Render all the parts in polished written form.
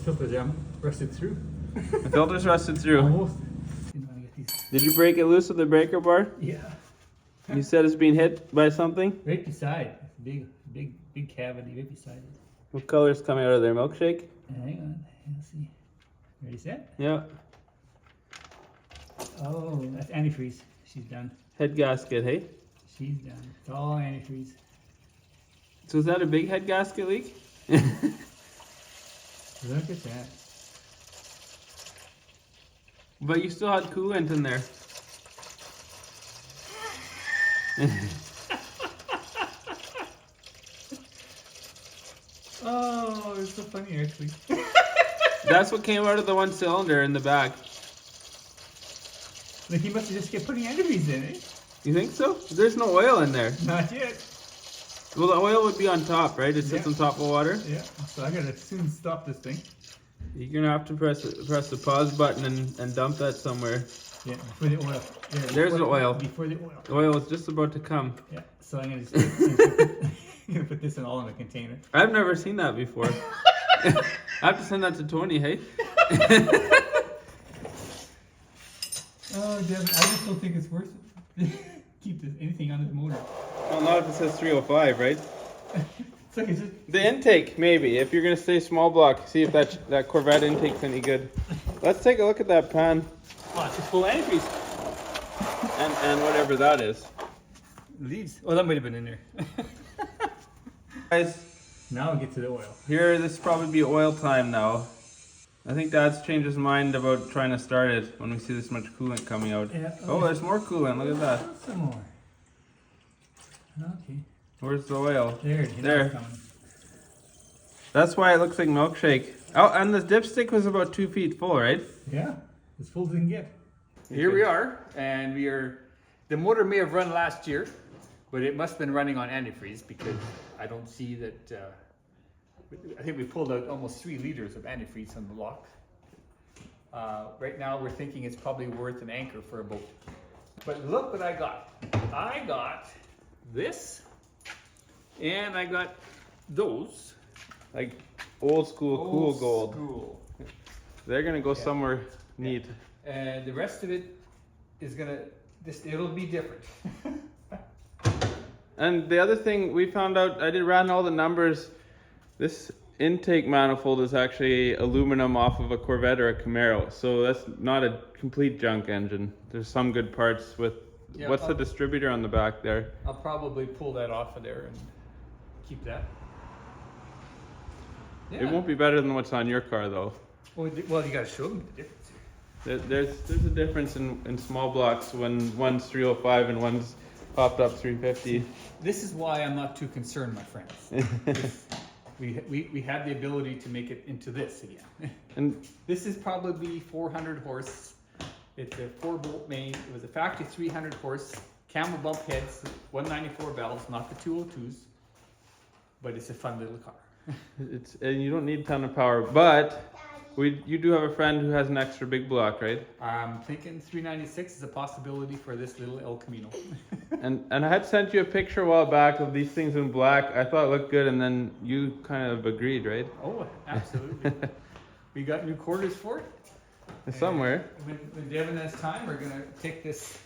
filter jam rusted through. The filter's rusted through. Almost. Did you break it loose with the breaker bar? Yeah. You said it's being hit by something? Right beside. Big cavity right beside it. What color's coming out of there? Milkshake? Hang on. Let's see. Ready, set? Yeah. Oh, that's antifreeze. She's done. Head gasket, hey? She's done. It's all antifreeze. So is that a big head gasket leak? Look at that. But you still had coolant in there. Oh, it's so funny actually. That's what came out of the one cylinder in the back. Like he must have just kept putting antifreeze in it. You think so? There's no oil in there. Not yet. Well, the oil would be on top, right? It sits on top of water. Yeah. So I gotta soon stop this thing. You're gonna have to press the pause button and dump that somewhere. Yeah, before the oil. Yeah, There's the oil. Before the oil. The oil is just about to come. Yeah. So I'm gonna just I'm gonna put this in all in a container. I've never seen that before. I have to send that to Tony, hey? Oh, Devin, I just don't think it's worth it. Keep anything on this motor. Well, not if it says 305, right? It's like it's just... The intake, maybe. If you're gonna stay small block, see if that Corvette intake's any good. Let's take a look at that pan. Oh, it's just full of antifreeze. And whatever that is. Leaves. Oh, that might have been in there. Guys, now we get to the oil. here, this will probably be oil time now. I think Dad's changed his mind about trying to start it when we see this much coolant coming out. Yeah. Oh, there's more coolant. Look at that. Some more. Okay. Where's the oil? There. There. That's why it looks like milkshake. Oh, and the dipstick was about 2 feet full, right? Yeah. As full as it can get. Here we are, and the motor may have run last year, but it must have been running on antifreeze because I don't see that. I think we pulled out almost 3 liters of antifreeze on the lock. Right now we're thinking it's probably worth an anchor for a boat. But look what I got. I got this, and I got those. Like old school cool gold. School. They're gonna go somewhere neat. And the rest of it is it'll be different. And the other thing we found out, ran all the numbers. This intake manifold is actually aluminum off of a Corvette or a Camaro, so that's not a complete junk engine. There's some good parts with. Yeah, what's the distributor on the back there? I'll probably pull that off of there and keep that. Yeah. It won't be better than what's on your car though. Well, you gotta show them the difference here. There's a difference in small blocks when one's 305 and one's popped up 350. This is why I'm not too concerned, my friends. we had the ability to make it into this again. And this is probably 400 horse. It's a 4-bolt main. It was a factory 300 horse, camel bump heads, 194 valves, not the 202s. But it's a fun little car. and you don't need a ton of power, but you do have a friend who has an extra big block, right? I'm thinking 396 is a possibility for this little El Camino. and I had sent you a picture a while back of these things in black. I thought it looked good, and then you kind of agreed, right? Oh, absolutely. We got new quarters for it. Somewhere. When Devin has time, we're gonna take this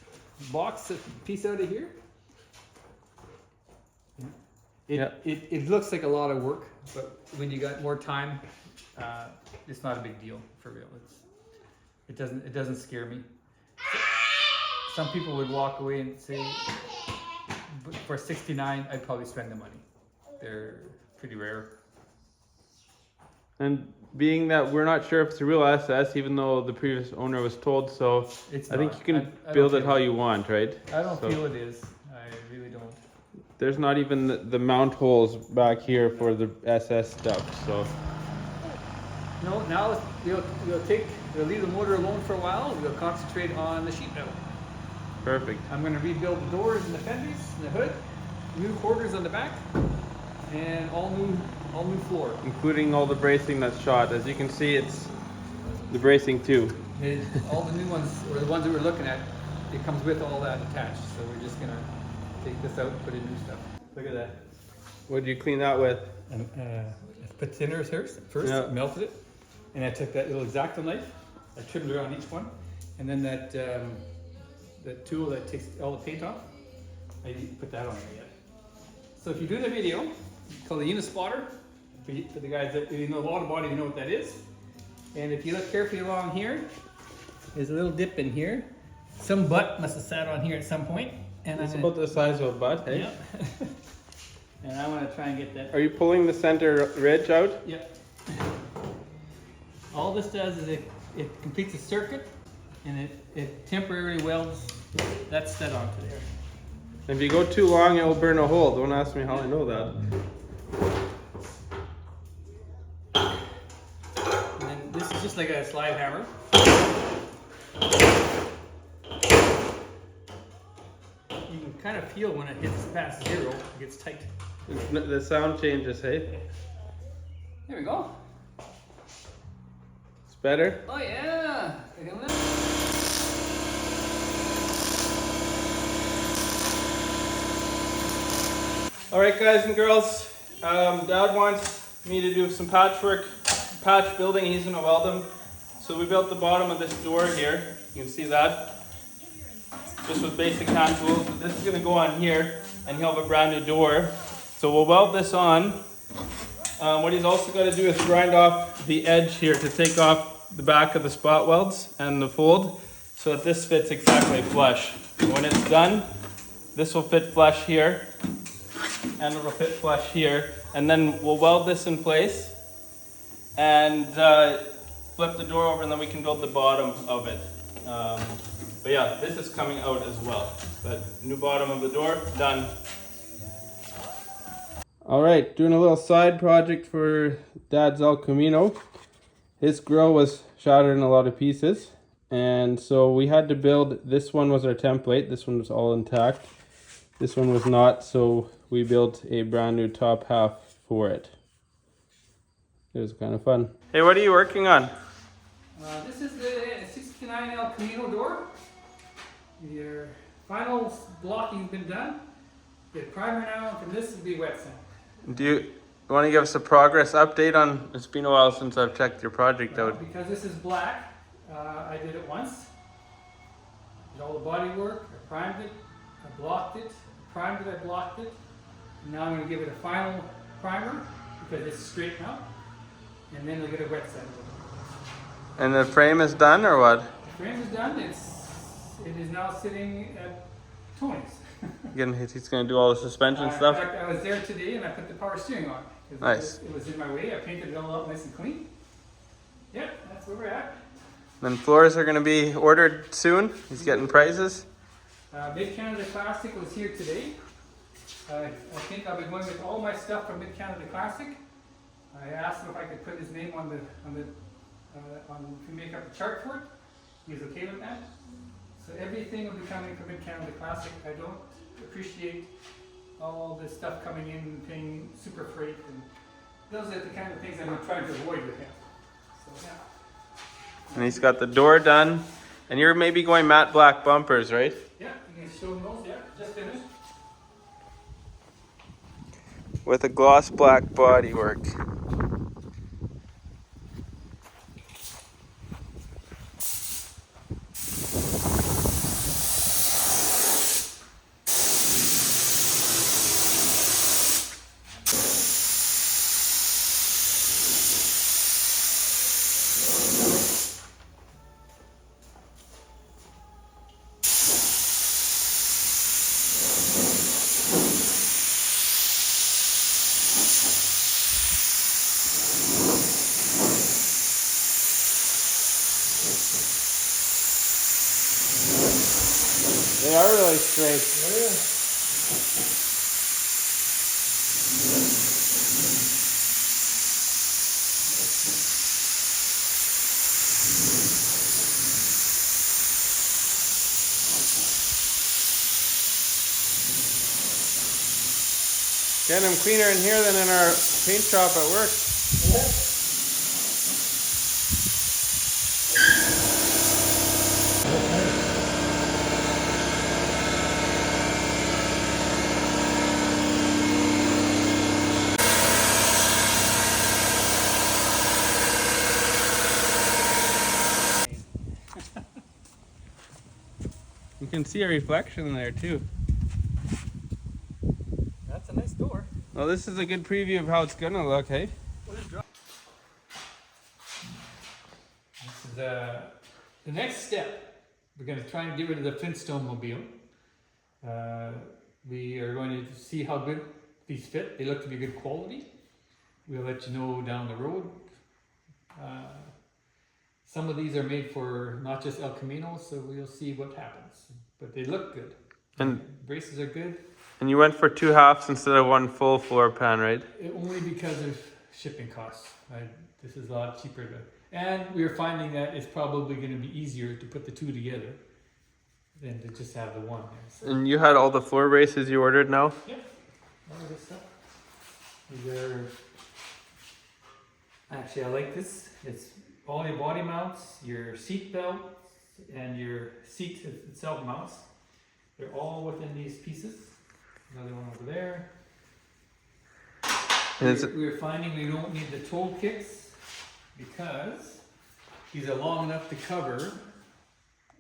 box piece out of here. It looks like a lot of work, but when you got more time, it's not a big deal for real. It doesn't scare me. Some people would walk away and say, for 69, I'd probably spend the money. They're pretty rare. And being that we're not sure if it's a real SS, even though the previous owner was told so, I think you can build it how you want, right? I don't feel it is. I really don't. There's not even the mount holes back here for the SS stuff, so. No, now we'll leave the motor alone for a while. We'll concentrate on the sheet metal. Perfect. I'm going to rebuild the doors and the fenders and the hood, new quarters on the back, and all new floor. Including all the bracing that's shot. As you can see, it's the bracing too. All the new ones, or the ones that we're looking at, it comes with all that attached. So we're just going to take this out and put in new stuff. Look at that. What did you clean that with? Put thinners first, yeah. melted it, And I took that little X-Acto knife, I trimmed around each one, and then that tool that takes all the paint off, I didn't put that on there yet. So if you're doing a video, it's called a Unispotter. For the guys that know auto body, you know what that is. And if you look carefully along here, there's a little dip in here. Some butt must have sat on here at some point. And It's about the size of a butt, hey? Yeah. And I want to try and get that. Are you pulling the center ridge out? Yep. All this does is it completes a circuit, and it temporarily welds that stud onto there. If you go too long, it will burn a hole. Don't ask me how I know that. And then this is just like a slide hammer. You can kind of feel when it hits past 0, it gets tight. The sound changes, hey? There we go. It's better? Oh yeah! Alright guys and girls, Dad wants me to do some patch building. He's going to weld them. So we built the bottom of this door here. You can see that. Just with basic hand tools. But this is going to go on here and he'll have a brand new door. So we'll weld this on. What he's also got to do is grind off the edge here to take off the back of the spot welds and the fold so that this fits exactly flush. When it's done, this will fit flush here and it'll fit flush here, and then we'll weld this in place and flip the door over, and then we can build the bottom of it. But yeah, this is coming out as well. But new bottom of the door, done. Alright, doing a little side project for Dad's El Camino. His grill was shattered in a lot of pieces, and so we had to build, this one was our template, this one was all intact. This one was not, so we built a brand new top half for it. It was kind of fun. Hey, what are you working on? This is the 69 El Camino door. Your final blocking's been done. Get primer now, and this will be wet sand. Do you want to give us a progress update on, it's been a while since I've checked your project out. Because this is black, I did it once. Did all the body work, I primed it, I blocked it, primed it, I blocked it. And now I'm going to give it a final primer because it's straight now. And then we'll get a wet sand. And the frame is done or what? The frame is done. It is now sitting at Tony's. Again, he's going to do all the suspension stuff. In fact, I was there today and I put the power steering on. Nice. It was in my way. I painted it all up nice and clean. Yep, that's where we're at. Then floors are going to be ordered soon. He's getting prices. Mid-Canada Classic was here today. I think I'll be going with all my stuff from Mid-Canada Classic. I asked him if I could put his name on if we make up a chart for it. He's okay with that. So everything will be coming from Mid-Canada Classic. I don't appreciate all this stuff coming in and paying super freight, and those are the kind of things I'm trying to avoid with him. So yeah. And he's got the door done. And you're maybe going matte black bumpers, right? Yeah, you can show them those. Yeah, just finished. With a gloss black bodywork. They are really straight. Oh, yeah. Getting them cleaner in here than in our paint shop at work. Yeah. can see a reflection in there too. That's a nice door. Well, this is a good preview of how it's gonna look, hey? This is the next step. We're going to try and get rid of the Flintstone mobile. We are going to see how good these fit. They look to be good quality. We'll let you know down the road. Some of these are made for not just El Camino, so we'll see what happens. But they look good. And braces are good. And you went for 2 halves instead of 1 full floor pan, right? Only because of shipping costs. This is a lot cheaper and we're finding that it's probably going to be easier to put the 2 together than to just have the 1. So, and you had all the floor braces you ordered now? yeah, all of this stuff. These are actually, I like this. It's all your body mounts, your seat belt, and your seat itself mounts. They're all within these pieces. Another one over there. We're finding we don't need the toe kicks because these are long enough to cover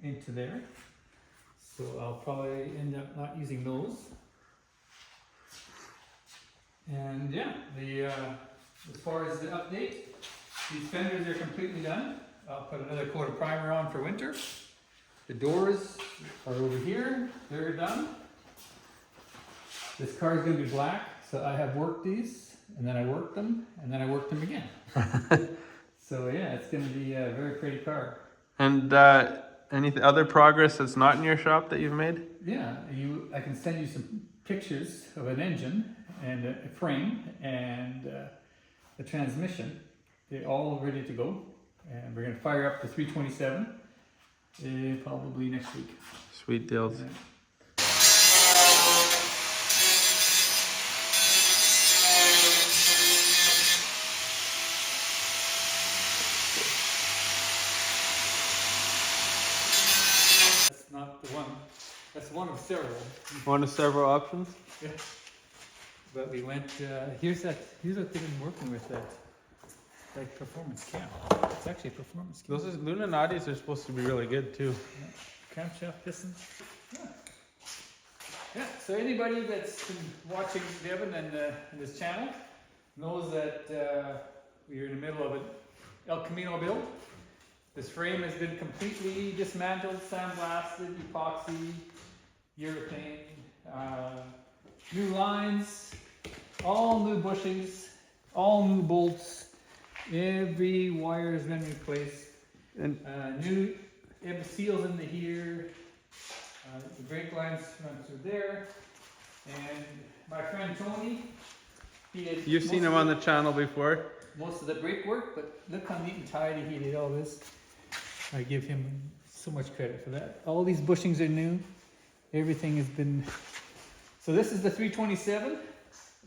into there. So I'll probably end up not using those. And yeah, as far as the update, these fenders are completely done. I'll put another coat of primer on for winter. The doors are over here, they're done. This car is going to be black, so I have worked these, and then I worked them, and then I worked them again. So yeah, it's going to be a very pretty car. And any other progress that's not in your shop that you've made? Yeah, I can send you some pictures of an engine and a frame and a transmission. They're all ready to go, and we're going to fire up the 327 probably next week. Sweet deals. Yeah. Not the one. That's one of several. One of several options? Yeah. But we went, here's what they've been working with, that like performance cam. It's actually a performance cam. Those Luninatis are supposed to be really good too. Yeah. Camshaft pistons. Yeah. Yeah, so anybody that's been watching Devin and this channel knows that we're in the middle of an El Camino build. This frame has been completely dismantled, sandblasted, epoxy, urethane, new lines, all new bushings, all new bolts. Every wire has been replaced. And new seals into here. The brake lines run through there. And my friend Tony, he did. You've seen him on the channel before. Most of the brake work, but look how neat and tidy he did all this. I give him so much credit for that. All these bushings are new. Everything has been. So this is the 327.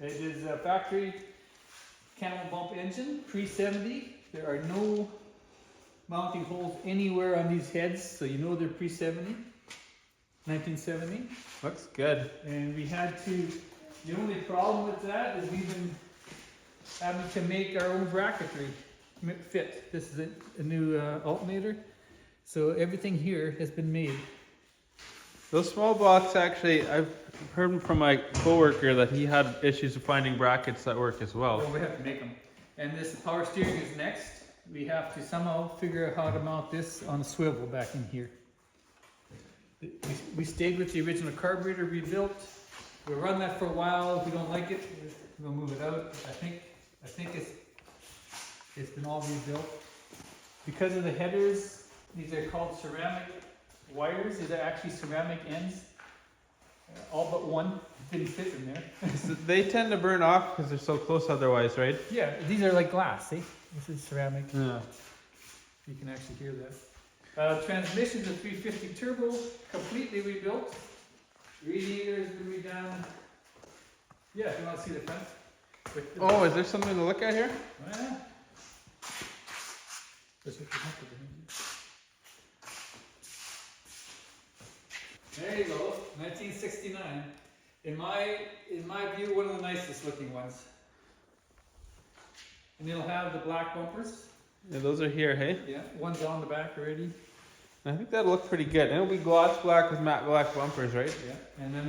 It is a factory camel bump engine, pre-70. There are no mounting holes anywhere on these heads, so you know they're pre-70, 1970. Looks good. And we had to. The only problem with that is we've been having to make our own bracketry fit. This is a new alternator, so everything here has been made. Those small blocks, actually, I've heard from my coworker that he had issues with finding brackets that work as well. Well, we have to make them. And this power steering is next. We have to somehow figure out how to mount this on a swivel back in here. We stayed with the original carburetor we built. We'll run that for a while. If we don't like it, we'll move it out. I think it's been all rebuilt. Because of the headers, these are called ceramic wires. These are actually ceramic ends. All but one didn't fit in there. They tend to burn off because they're so close otherwise, right? Yeah, these are like glass, see? This is ceramic. Yeah. You can actually hear that. Transmission's a 350 turbo, completely rebuilt. Radiator's been redone. Yeah, if you want to see the front. Oh, is there something to look at here? Yeah. There you go, 1969. In my view, one of the nicest looking ones. And it'll have the black bumpers. Yeah, those are here, hey? Yeah, one's on the back already. I think that'll look pretty good. And it'll be gloss black with matte black bumpers, right? Yeah, and then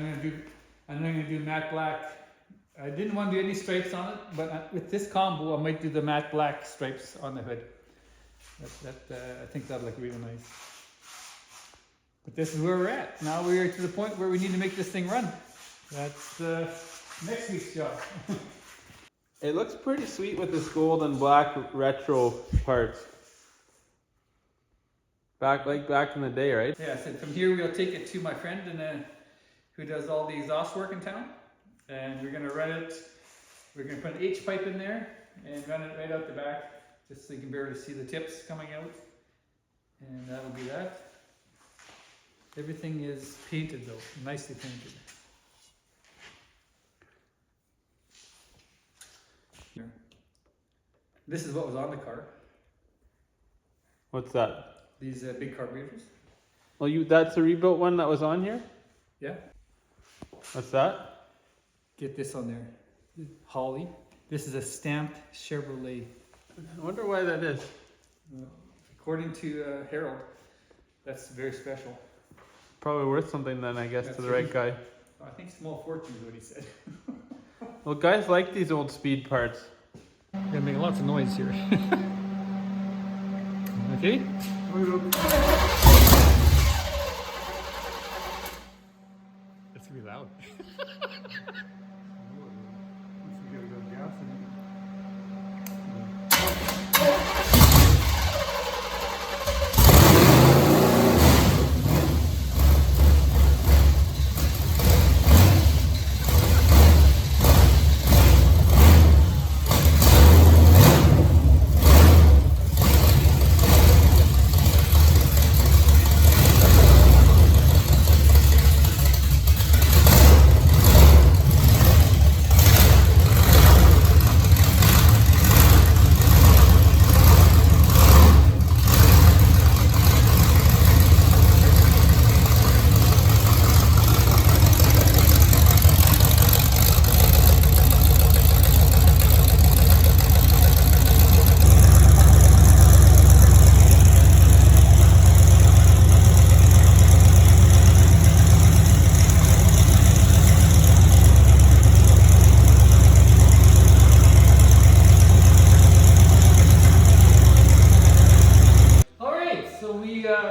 I'm gonna do matte black. I didn't want to do any stripes on it, but with this combo, I might do the matte black stripes on the hood. I think that'll look really nice. But this is where we're at. Now we are to the point where we need to make this thing run. That's next week's job. It looks pretty sweet with this gold and black retro parts. Back in the day, right? Yeah, so from here we'll take it to my friend who does all the exhaust work in town. And we're gonna run it, we're gonna put an H pipe in there and run it right out the back, just so you can barely see the tips coming out. And that'll be that. Everything is painted though, nicely painted. Here. This is what was on the car. What's that? These big carburetors. Well, that's a rebuilt one that was on here? Yeah. What's that? Get this on there. Holly. This is a stamped Chevrolet. I wonder why that is. According to Harold, that's very special. Probably worth something then, I guess, That's to the right guy. I think small fortune is what he said. Well, guys like these old speed parts. Gonna make lots of noise here. Okay. That's really loud.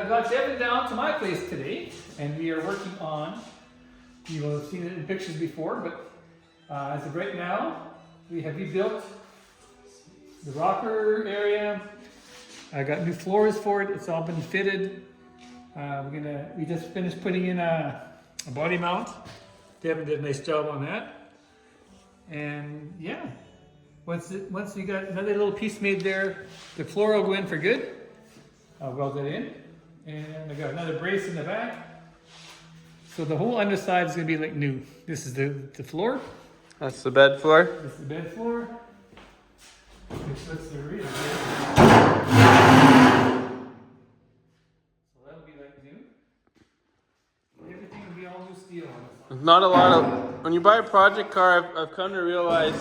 Got Evan down to my place today, and we are working on, you will have seen it in pictures before, but as of right now, we have rebuilt the rocker area. I got new floors for it. It's all been fitted. We just finished putting in a body mount. Devin did a nice job on that. And yeah, once we got another little piece made there, the floor will go in for good. I'll weld it in. And I got another brace in the back. So the whole underside is going to be like new. This is the floor. That's the bed floor. This is the bed floor. Which lets the rear. So that'll be like new. Everything will be all new steel on this. There's not a lot of... When you buy a project car, I've come to realize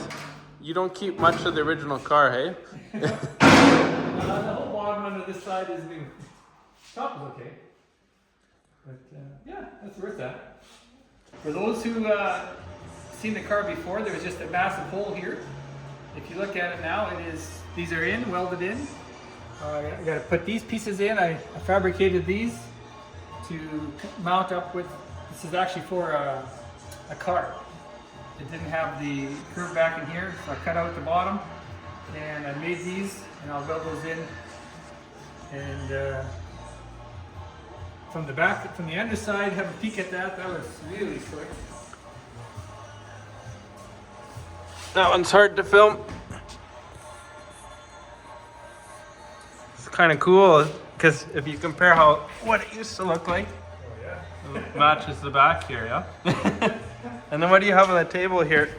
you don't keep much of the original car, hey? The whole bottom under this side is new. Top is okay. But yeah, that's worth that. For those who seen the car before, there was just a massive hole here. If you look at it now, these are welded in. I got to put these pieces in. I fabricated these to mount up with. This is actually for a car. It didn't have the curve back in here, so I cut out the bottom and I made these, and I'll weld those in. And from the back, from the underside, have a peek at that. That was really slick. That one's hard to film. It's kind of cool because if you compare what it used to look like, it matches the back here, yeah? And then what do you have on the table here?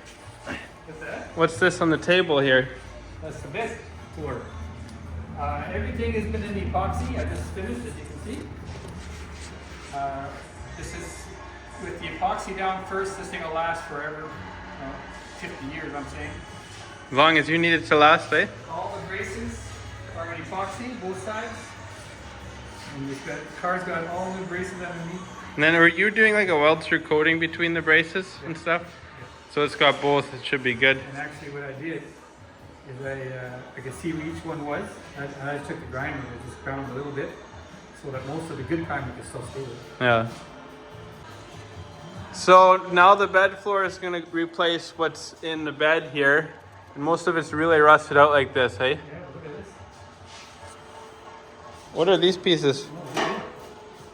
What's that? What's this on the table here? That's the best floor. Everything has been in epoxy. I just finished, as you can see. This is with the epoxy down first. This thing will last forever. 50 years, I'm saying. As long as you need it to last, eh? All the braces are in epoxy, both sides. And this car's got all new braces underneath. And then were you doing like a weld through coating between the braces and stuff? So it's got both, it should be good. And actually what I did is I could see where each one was. I took the grinder and just ground a little bit so that most of the good priming could still stay there. Yeah. So now the bed floor is going to replace what's in the bed here. And most of it's really rusted out like this, hey? Yeah, look at this. What are these pieces?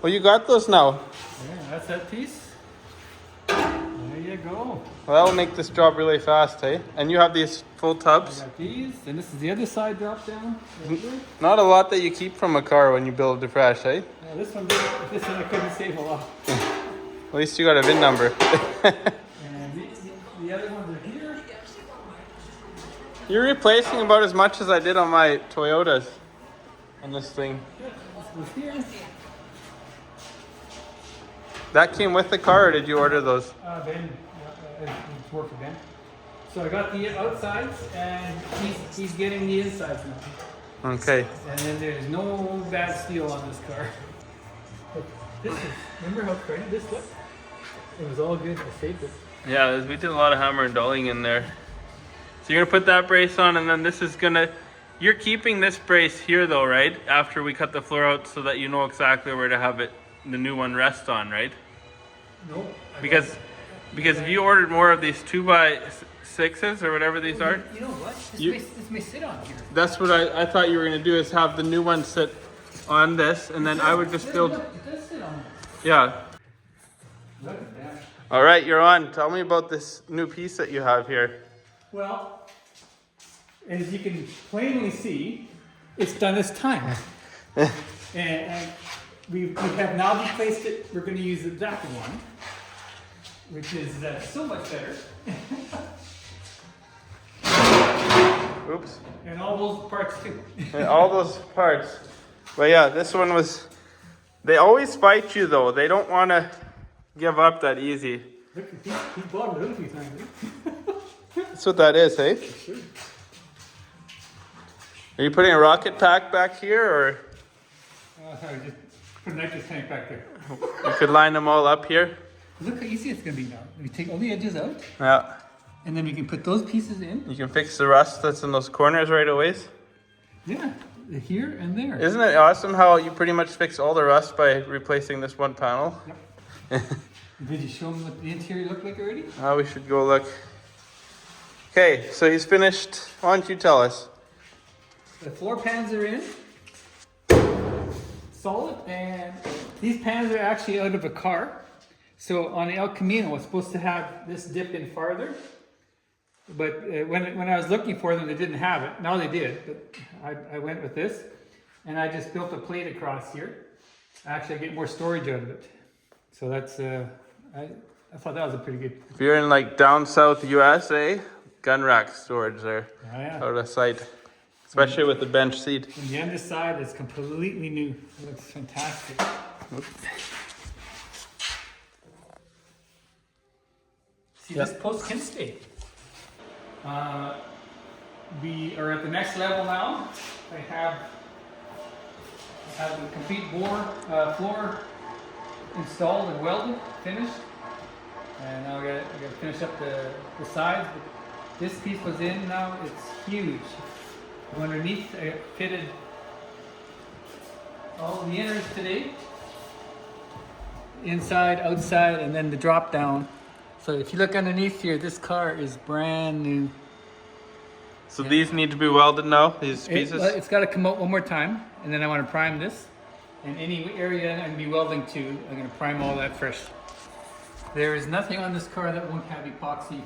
Oh, you got those now? Yeah, that's that piece. There you go. Well, that'll make this job really fast, hey? And you have these full I tubs? got these, and this is the other side drop down. Right here. Not a lot that you keep from a car when you build it fresh, hey? Yeah, this one I couldn't save a lot. At least you got a VIN number. And the other ones are here. You're replacing about as much as I did on my Toyotas on this thing. Yeah, this was here. That came with the car, or did you order those? Ben, it's work for Ben. So I got the outsides, and he's getting the insides now. Okay. And then there's no bad steel on this car. This is, remember how crazy this looked? It was all good. I saved it. Yeah, we did a lot of hammer and dulling in there. So you're gonna put that brace on, and then this is gonna, you're keeping this brace here though, right? After we cut the floor out so that you know exactly where to have it, the new one rest on, right? No. Because if you ordered more of these 2x6s or whatever these are, You know what? This may sit on here. that's what I thought you were gonna do, is have the new one sit on this, and then I would just build. Look, it does sit on it. Yeah. Look at that. All right, you're on. Tell me about this new piece that you have here. Well, as you can plainly see, it's done its time. and we have now replaced it. We're going to use the black one, which is so much better. Oops. And all those parts too. And all those parts. But yeah, this one was, they always fight you though. They don't want to give up that easy. Look, he bought it a few times. That's what that is, hey? Sure. Are you putting a rocket pack back here, or Sorry, just put a nitrous tank back there. you could line them all up here? Look how easy it's going to be now. We take all the edges out, Yeah. and then we can put those pieces in. You can fix the rust that's in those corners right away. Yeah, here and there. Isn't it awesome how you pretty much fix all the rust by replacing this one panel? Yep. Did you show them what the interior looked like already? Now we should go look. Okay, so he's finished. Why don't you tell us? The floor pans are in, solid, and these pans are actually out of a car. So on the El Camino, it's supposed to have this dip in farther, but when I was looking for them, they didn't have it. Now they did, but I went with this, and I just built a plate across here. Actually, I get more storage out of it. So that's I thought that was a pretty good. If you're in like down south USA, gun rack storage there, Oh, yeah. out of sight. Especially with the bench seat. And the underside is completely new. It looks fantastic. See, this post can stay. We are at the next level now. I have the complete floor installed and welded, finished. And now I gotta finish up the sides. This piece was in now, it's huge. Underneath, I fitted all the inners today. Inside, outside, and then the drop down. So if you look underneath here, this car is brand new. So these need to be welded now, these pieces? It's got to come out one more time, and then I want to prime this. And any area I'm going to be welding to, I'm going to prime all that fresh. There is nothing on this car that won't have epoxy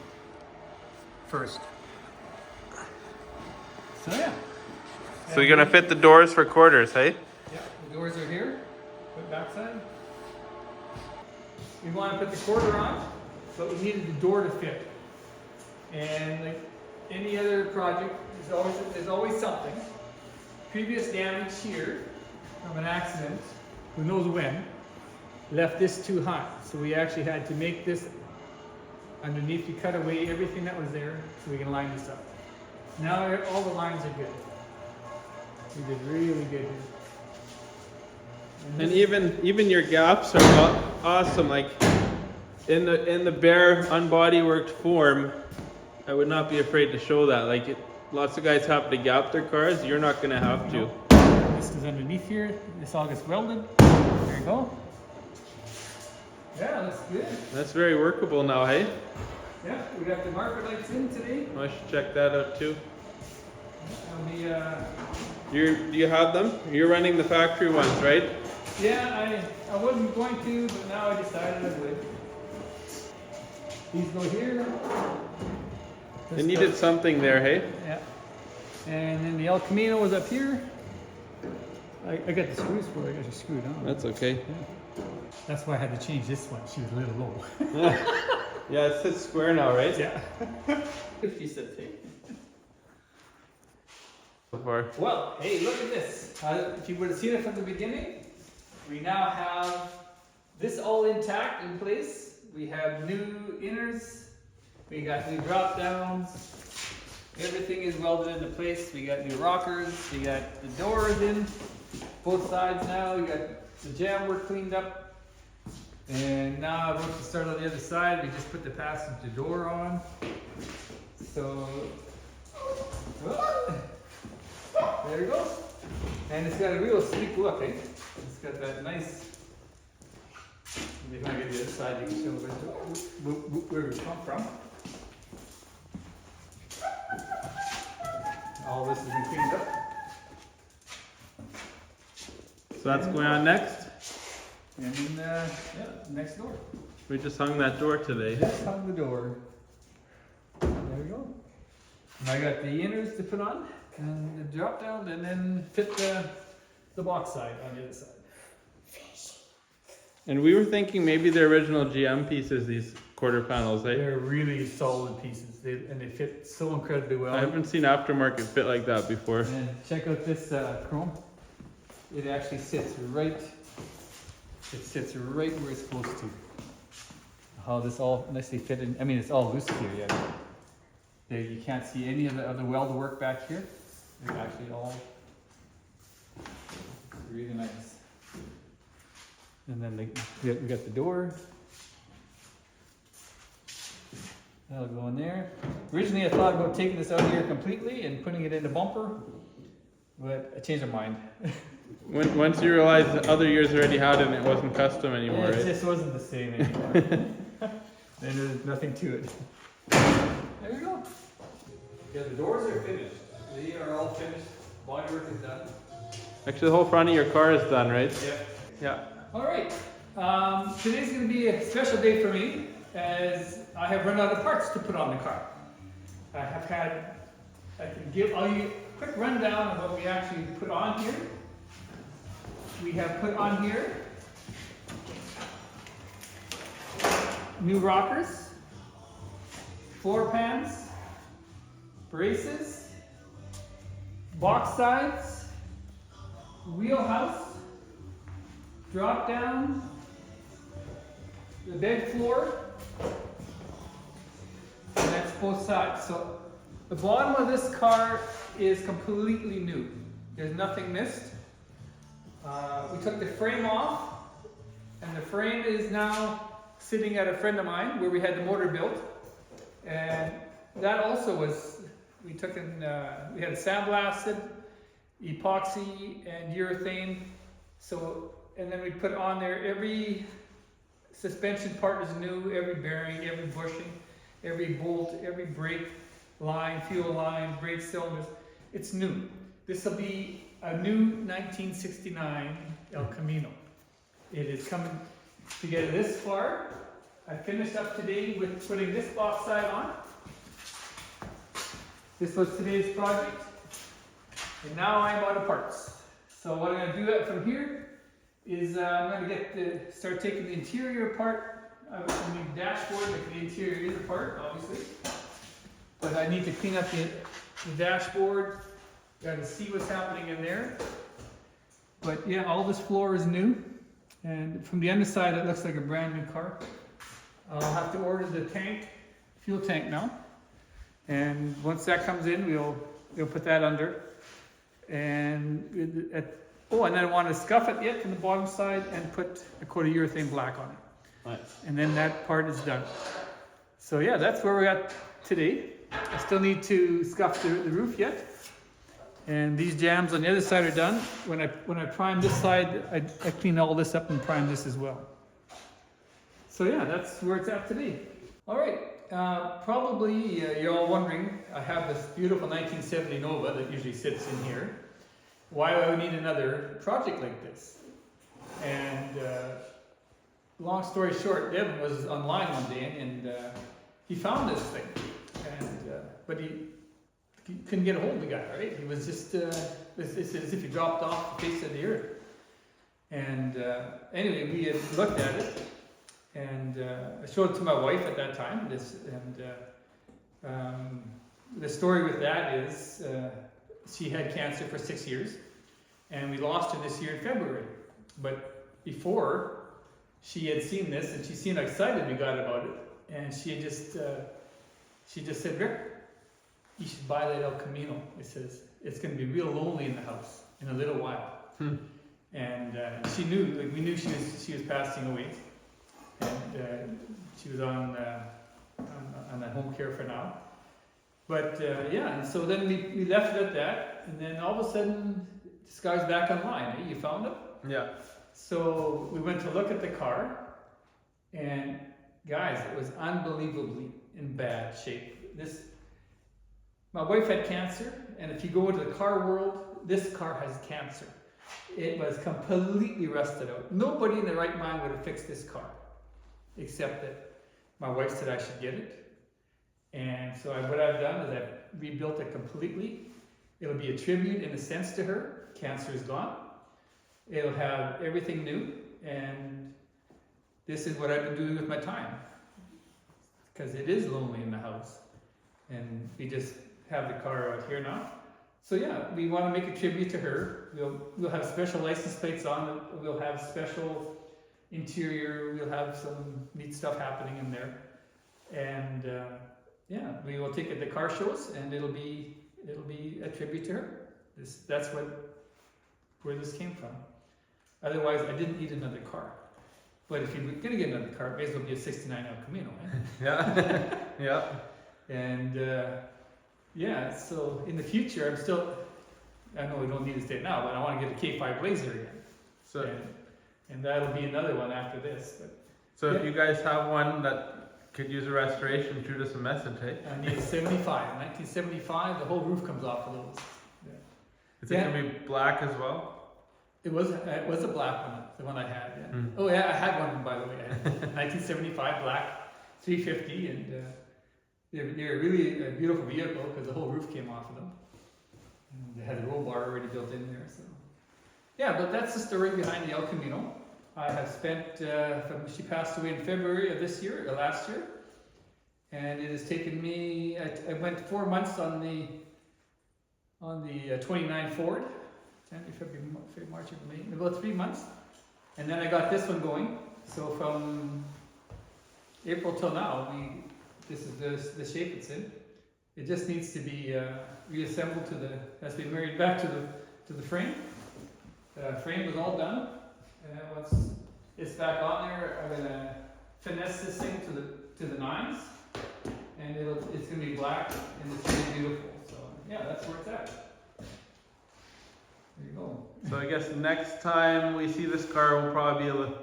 first. So yeah. So you're gonna fit the doors for quarters, hey? Yeah, the doors are here. Put backside. We want to put the quarter on, but we needed the door to fit. And like any other project, there's always something. Previous damage here from an accident, who knows when, left this too high. So we actually had to make this underneath. You cut away everything that was there so we can line this up. Now all the lines are good. We did really good. And even your gaps are awesome. Like in the bare unbodyworked form, I would not be afraid to show that. Like lots of guys have to gap their cars. You're not gonna have to. This is underneath here. This all gets welded. There you go. Yeah, that's good. That's very workable now, hey? Yeah, we got the marker lights in today. I should check that out too. Do Do you have them? You're running the factory ones, right? Yeah, I wasn't going to, but now I decided I would. These go here. They needed something there, hey? Yeah. And then the El Camino was up here. I got the screws for it. I got screwed on. That's okay. Yeah. That's why I had to change this one. She was a little low. Yeah, it sits square now, right? Yeah. She said, hey. So far. Well, hey, look at this. If you would have seen it from the beginning, we now have this all intact in place. We have new inners. We got new drop downs. Everything is welded into place. We got new rockers. We got the doors in both sides now. We got the jam work cleaned up. And now I'm going to start on the other side. We just put the passenger door on. So, there you go. And it's got a real sleek look, eh? It's got that nice. If I get the other side, you can show where we come from. All this has been cleaned up. So that's going on next? And then, yeah, next door. We just hung that door today. Just hung the door. There we go. And I got the inners to put on, and the drop down, and then fit the box side on the other side. And we were thinking maybe the original GM pieces, these quarter panels, eh? They're really solid pieces, and they fit so incredibly well. I haven't seen aftermarket fit like that before. And check out this chrome. It actually sits right. It sits right where it's supposed to. How this all nicely fit in. I mean, it's all loose here yet. There, you can't see any of the other weld work back here. It's actually all really nice. And then we got the door. That'll go in there. Originally, I thought about taking this out here completely and putting it in the bumper, but I changed my mind. Once you realized that other years already had it and it wasn't custom anymore, It right? just wasn't the same anymore. Then there's nothing to it. There you go. Yeah, the doors are finished. They are all finished. Bodywork is done. Actually, the whole front of your car is done, right? Yeah. Yeah. All right. Today's going to be a special day for me, as I have run out of parts to put on the car. I can give all you a quick rundown of what we actually put on here. We have put on here new rockers, floor pans, braces, box sides, wheelhouse, drop down, the bed floor, and that's both sides. So the bottom of this car is completely new. There's nothing missed. We took the frame off, and the frame is now sitting at a friend of mine where we had the motor built. And that also was, we took in, we had sandblasted, epoxy, and urethane. So, and then we put on there every suspension part is new, every bearing, every bushing, every bolt, every brake line, fuel line, brake cylinders. It's new. This will be a new 1969 El Camino. It is coming to get this far. I finished up today with putting this box side on. This was today's project. And now I'm out of parts. So what I'm going to do from here is I'm going to start taking the interior apart. I need the dashboard, like the interior is apart, obviously. But I need to clean up the dashboard. Got to see what's happening in there. But yeah, all this floor is new. And from the underside, it looks like a brand new car. I'll have to order the tank, fuel tank now. And once that comes in, we'll put that under. And Oh, and then I want to scuff it yet from the bottom side and put a coat of urethane black on it. Nice. And then that part is done. So yeah, that's where we're at today. I still need to scuff the roof yet. And these jams on the other side are done. When I prime this side, I clean all this up and prime this as well. So yeah, that's where it's at today. All right, probably you're all wondering, I have this beautiful 1970 Nova that usually sits in here. Why do I need another project like this? And long story short, Devin was online one day and he found this thing. And but he couldn't get a hold of the guy, right? He was just, it's as if he dropped off the face of the earth. And anyway, we had looked at it, and I showed it to my wife at that time. The story with that is she had cancer for 6 years, and we lost her this year in February. But before, she had seen this, and she seemed excited we got about it, and she just said, Rick, you should buy that El Camino. It says, it's going to be real lonely in the house in a little while. And she knew, like we knew she was passing away. And she was on that home care for now. But yeah, and so then we left it at that. And then all of a sudden, this guy's back online. Eh? You found him? Yeah. So we went to look at the car. And guys, it was unbelievably in bad shape. My wife had cancer, and if you go into the car world, this car has cancer. It was completely rusted out. Nobody in their right mind would have fixed this car, except that my wife said I should get it. And so what I've done is I've rebuilt it completely. It'll be a tribute in a sense to her. Cancer is gone. It'll have everything new, and this is what I've been doing with my time. Because it is lonely in the house. And we just have the car out here now. So yeah, we want to make a tribute to her. We'll have special license plates on it. We'll have special interior. We'll have some neat stuff happening in there. And yeah, we will take it to car shows, and it'll be a tribute to her. That's where this came from. Otherwise, I didn't need another car. But if you're gonna get another car, it may as well be a '69 El Camino. Eh? Yeah. Yeah. And yeah, so in the future, I know we don't need to say it now, but I want to get a K5 Blazer again. So, and that'll be another one after this. But, so if you guys have one that could use a restoration, shoot us a message, hey? I need a 1975, the whole roof comes off of those. Yeah. Is it gonna be black as well? It was a black one, the one I had. Yeah. Oh yeah, I had one, by the way. I had 1975 black 350, and they're really a beautiful vehicle because the whole roof came off of them. And they had a roll bar already built in there. So yeah, but that's the story behind the El Camino. I have spent she passed away in February of last year, and it has taken me. I went 4 months on the 29 Ford. January, February, March, April, May, about 3 months. And then I got this one going. So from April till now, this is the shape it's in. It just needs to be reassembled has to be married back to the frame. The frame was all done. And once it's back on there, I'm gonna finesse this thing to the nines. And it's gonna be black and it's gonna be beautiful. So yeah, that's where it's at. There you go. So I guess next time we see this car, we'll probably be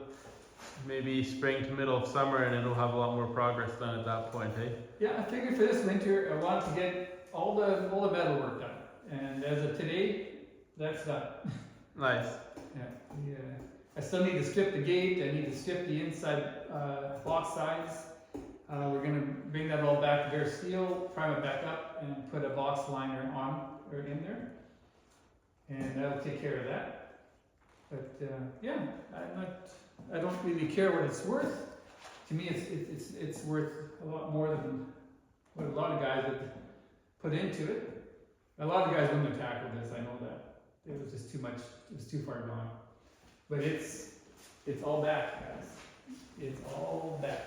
maybe spring to middle of summer, and it'll have a lot more progress done at that point, hey? Yeah, I figured for this winter, I wanted to get all the metal work done. And as of today, that's done. Nice. Yeah. I still need to strip the gate. I need to strip the inside box sides. We're going to bring that all back to bare steel, prime it back up, and put a box liner on or in there. And that'll take care of that. But yeah, I don't really care what it's worth. To me, it's worth a lot more than what a lot of guys would put into it. A lot of guys wouldn't have tackled this. I know that it was just too much. It was too far gone. But it's all back, guys. It's all back.